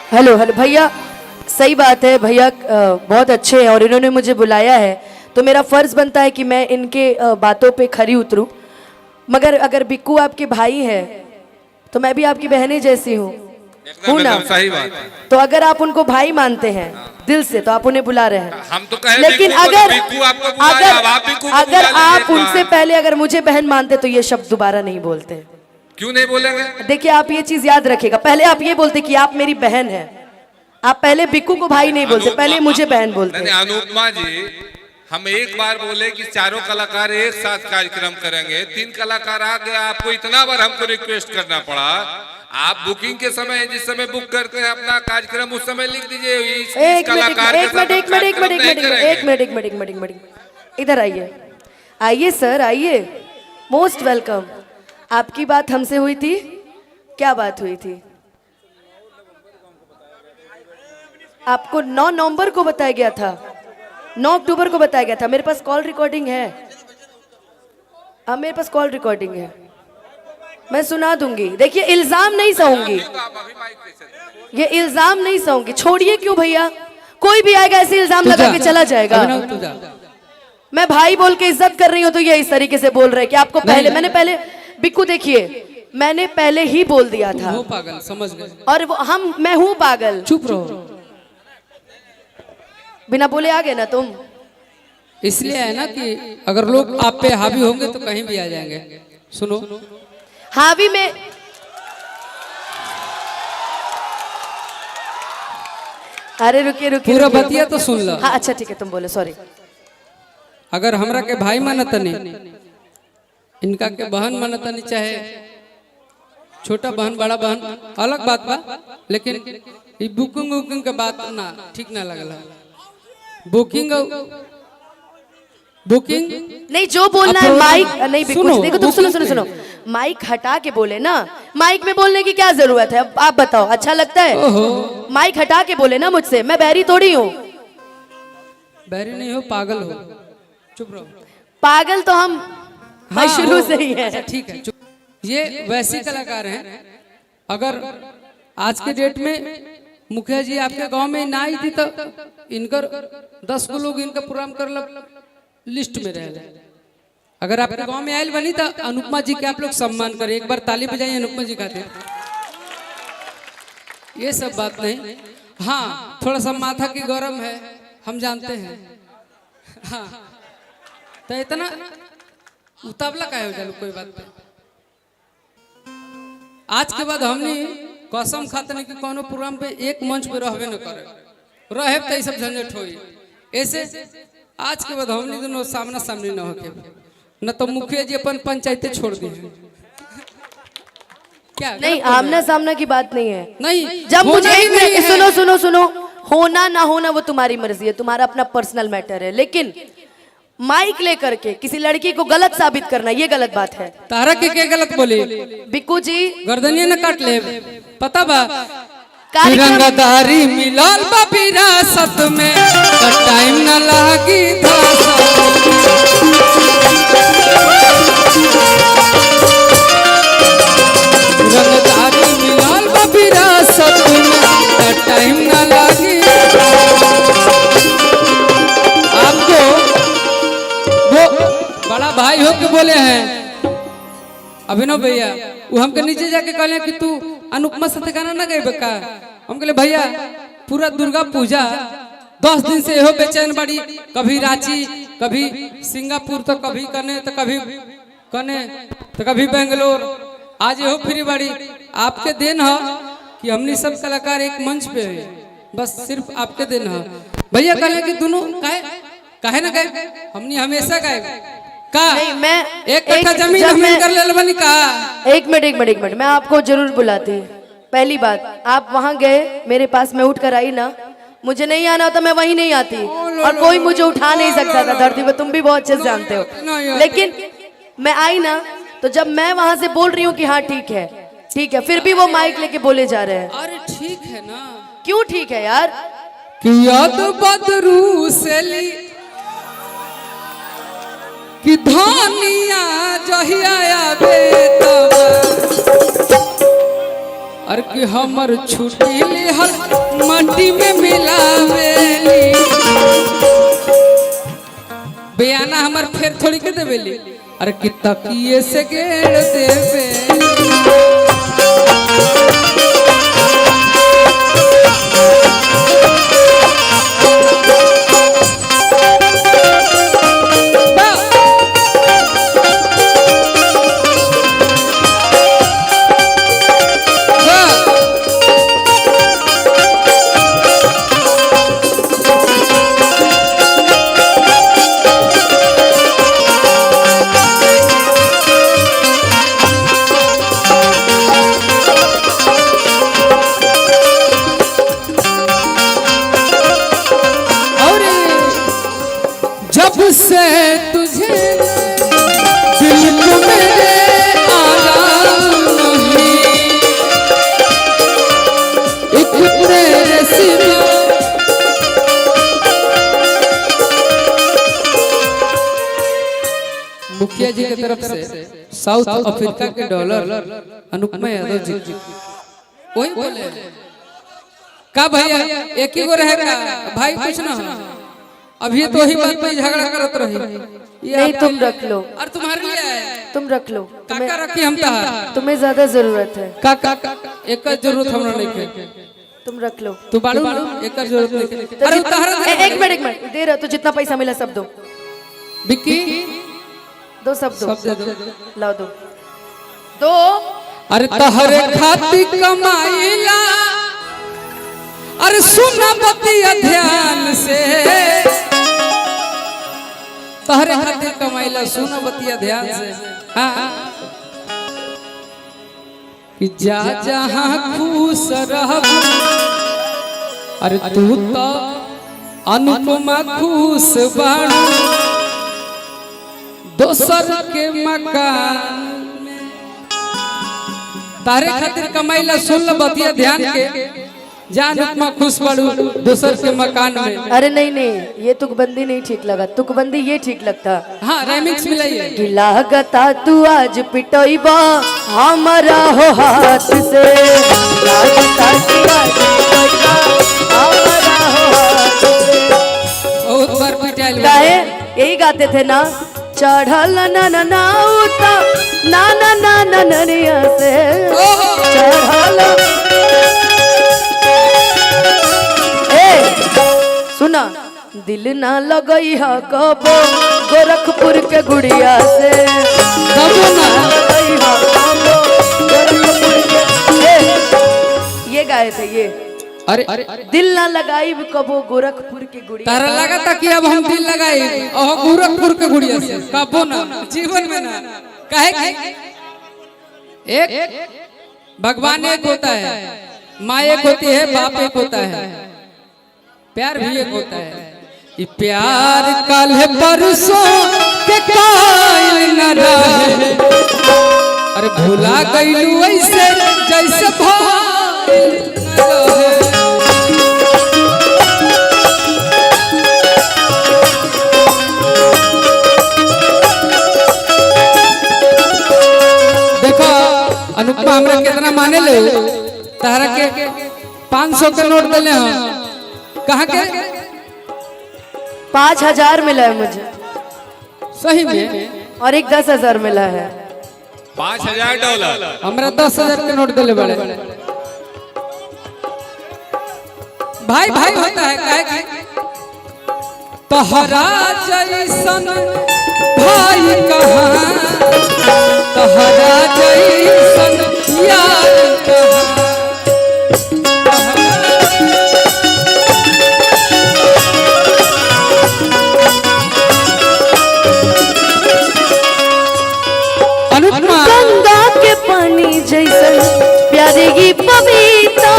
Hello hello भैया, सही बात है भैया, बहुत अच्छे हैं और इन्होंने मुझे बुलाया है तो मेरा फर्ज बनता है कि मैं इनके बातों पे खरी उतरूं। मगर अगर बिक्कू आपके भाई है तो मैं भी आपकी बहनें जैसी हूँ ना। सही बात है। तो अगर आप उनको भाई मानते हैं दिल से तो आप उन्हें बुला रहे हैं। हम तो कहे लेकिन बिक्कू को, अगर बिक्कू आपको बुलाया, अब आप बिक्कू को अगर बुला लीजिए आप एक उनसे बार। पहले अगर मुझे बहन मानते तो ये शब्द दोबारा नहीं बोलते। क्यों नहीं बोलेंगे? देखिए आप ये चीज याद रखिएगा, पहले आप ये बोलते कि आप मेरी बहन है। आप पहले बिक्कू को भाई नहीं बोलते, पहले मुझे बहन बोलते। नहीं, अनुपमा जी, हम एक बार बोले कि चारों कलाकार एक साथ कार्यक्रम करेंगे, 3 कलाकार आ गए, आपको इतना बार हमको रिक्वेस्ट करना पड़ा। आप बुकिंग के समय जिस समय बुक करते हैं अपना कार्यक्रम उस समय लिख दीजिए इस कलाकार के साथ कार्यक्रम नहीं करेंगे। एक मिनट, इधर आइए, आइए सर, आइए, मोस्ट वेलकम। आपकी बात हमसे हुई थी, क्या बात हुई थी? आपको 9 नवंबर को बताया गया था, 9 अक्टूबर को बताया गया था। मेरे पास कॉल रिकॉर्डिंग है, अब मेरे पास कॉल रिकॉर्डिंग है, मैं सुना दूंगी। देखिए इल्जाम नहीं सहूंगी, ये इल्जाम नहीं सहूंगी। छोड़िए, क्यों भैया, कोई भी आएगा ऐसे इल्जाम लगा के चला जाएगा। मैं भाई बोल के इज्जत कर रही हूँ तो ये इस तरीके से बोल रहे हैं कि आपको पहले, मैंने पहले, बिक्कू देखिए मैंने पहले ही बोल दिया था। वो पागल समझ गए। और मैं हूँ पागल। चुप रहो, बिना बोले आ गए ना तुम। इसलिए है ना कि अगर लोग आप पे हावी होंगे तो कहीं भी आ जाएंगे। सुनो, हावी में अरे रुकिए रुकिए, पूरा बतिया तो सुन लो। हाँ अच्छा ठीक है, तुम बोले, सॉरी। अगर हमरा के भाई मानतनी, इनका के बहन मानतनी, चाहे छोटा बहन बड़ा बहन अलग बात बा, लेकिन ये बुकिंग वुकिंग के बात ना ठीक ना लगला। बुकिंग बुकिंग नहीं, जो बोलना है माइक नहीं, बिल्कुल देखो, तुम सुनो सुनो बुकिंग सुनो, माइक हटा के बोले ना। माइक में बोलने की क्या जरूरत है? आप बताओ, अच्छा लगता है? माइक हटा के बोले ना मुझसे, मैं बहरी थोड़ी हूँ। बैरी नहीं हो, पागल हो। चुप रहो। पागल तो हम हाँ, शुरू से ही है। ठीक है, ये वैसे कलाकार हैं। अगर आज के डेट में मुखिया जी आपके गांव में ना आई थी तो इनकर 10 को लोग इनका प्रोग्राम कर लिस्ट में रह। अगर आपके गांव में आयल बनी तो अनुपमा जी के आप लोग सम्मान करें। एक बार ताली बजाइए अनुपमा जी खाते। ये सब बात नहीं, हाँ थोड़ा सा माथा की गौरव है, हम जानते हैं। हाँ तो इतना उतावला का हो जाए, कोई बात नहीं। आज के बाद हमने कसम खाते नहीं कि कोनो प्रोग्राम पे एक मंच पे रहबे न करे, रहे तो सब झंझट होई। ऐसे आज के बाद हमने दोनों सामना सामने न होके, न तो मुखिया जी अपन पंचायतें छोड़ दी। क्या नहीं, आमना सामना की बात नहीं है। नहीं, जब मुझे सुनो सुनो सुनो, होना ना होना वो तुम्हारी मर्जी है, तुम्हारा अपना पर्सनल मैटर है, लेकिन माइक लेकर के किसी लड़की को गलत साबित करना ये गलत बात है। तारा के गलत बोली? बिक्कू जी गर्दनिया न काट ले, पता बा? कार्यक्रम तिरंगाधारी मिलल बा विरासत में, तो टाइम न लागी तिरंगाधारी मिलल बा विरासत में, तो टाइम न लागी। आपको वो बड़ा भाई हो के बोले हैं अभिनव भैया, वो हमके नीचे जाके कहले कि तू अनुपमा साथे गाना ना गाइबे का? हम कहले भैया पूरा दुर्गा पूजा 10 दिन से हो बेचैन बड़ी, कभी रांची, कभी सिंगापुर, तो कभी कने, तो कभी कने, तो कभी बेंगलोर, आज हो फ्री बड़ी। आपके देन है कि हमने सब कलाकार एक मंच पे है, बस सिर्फ आपके देन है। भैया कहले कि दोनों काहे ना गाए, हमने हमेशा गाए का। नहीं, मैं एक कट्ठा जमीन हमें कर ले बनी का। एक मिनट, मैं आपको जरूर बुलाती। पहली बात, आप वहां गए, मेरे पास में उठ कर आई ना, मुझे नहीं आना होता मैं वहीं नहीं आती, और कोई मुझे उठा नहीं सकता था धरती पे, तुम भी बहुत अच्छे से जानते हो। लेकिन मैं आई ना, तो जब मैं वहां से बोल रही हूँ कि हाँ ठीक है ठीक है, फिर भी वो माइक लेके बोले जा रहे हैं। अरे ठीक है ना, क्यों ठीक है यार? कि याद बदरू से ली कि धनिया जहिया आवे तब, और कि हमर छुट्टी लिहल माटी में मिलावेली बयाना हमर फेर थोड़ी के देवेली अरे कि तकिए से गेड़ देवे से तुझे दिल को मेरे आराम नहीं एक तेरे सिवा मुखिया जी की तरफ से साउथ अफ्रीका के डॉलर अनुपमा यादव जी वही बोले का भैया एक ही गो रहेगा भाई कुछ ना अभी तो वही बात पे झगड़ा करत रही नहीं तुम रख लो और तुम्हारे लिए है तुम रख लो काका रखी हम तहार तुम्हें ज्यादा जरूरत है काका एक का जरूरत हमरा नहीं है तुम रख लो तू बाड़ू एक का जरूरत नहीं है अरे तहरा एक मिनट दे रहा तो जितना पैसा मिला सब दो बिक्की दो सब दो सब दे दो लाओ दो अरे तहरे खातिर कमाईला अरे सुना बतिया ध्यान से तहरे खातिर कमाईला सुना बतिया ध्यान से हाँ कि जा जहाँ खुश रहब अरे तू तो अनुपमा खुश बाड़ू दोसर के मकान में तारे खातिर कमाईला सुन बतिया ध्यान के जान उपमा खुश बाड़ू दोसर के मकान में अरे नहीं ये तुकबंदी नहीं ठीक लगा तुकबंदी ये ठीक लगता हाँ रेमिक्स मिलाइए कि लागता तू आज पिटोइबा हमारा हो हाथ से लागता तू आज पिटोइबा हमारा हो हाथ से बहुत बार पिटाइल काहे यही गाते थे ना चढ़ल ना ना ना उता ना ना ना ना नरिया से चढ़ल सुना दिल ना लगई है कबो गोरखपुर के गुड़िया से कबो ना लगई है कबो गोरखपुर के ये गाए थे ये अरे दिल ना लगाई कबो गोरखपुर के गुड़िया तारा लगा था कि अब हम दिल लगाई ओह गोरखपुर के गुड़िया से कबो ना जीवन में ना काहे एक भगवान एक होता है माँ एक होती है बाप एक होता है प्यार भी एक होता है ये प्यार कल परसों के कायल न रहे अरे भुला गईलू ऐसे जैसे भाई न रहे देखो अनुपमा हमरा कितना माने ले तारा के 500 के नोट दिले हम कहाँ के 5000 मिला है मुझे सही में और एक 10,000 मिला है $5,000 हमरा 10,000 के नोट दिले बड़े भाई भाई होता है काहे कि तहरा जैसन भाई कहाँ तहरा जैसन यार कहाँ गंगा के पानी जैसन प्यारे की पपीता